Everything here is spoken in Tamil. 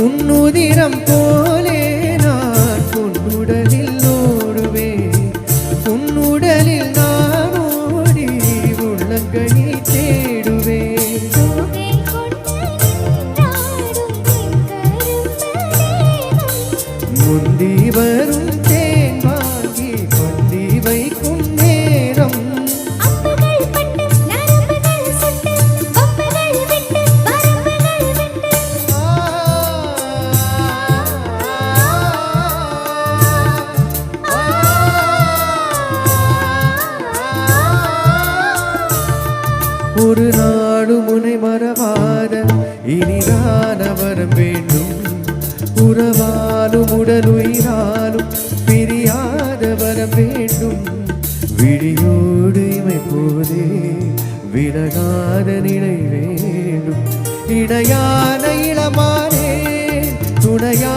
உன்னுதிரம் போலே நான் உன்னுடலில் ஓடுவேன், உன்னுடலில் நான் ஓடி உள்ளங்களில் தேடுவேன். முந்தி வரும் தேன் வாங்கி கொண்டி வைக்கும் நேரம் ஒரு நாடு முனை மறவாத இனிதான வரம் வேண்டும், உறவாலும் உடலுயிராலும் பிரியாத வரம் வேண்டும். விழியோடு இமைப்போதே விலகாத நிலை வேண்டும், இணையான இளமானே துணையா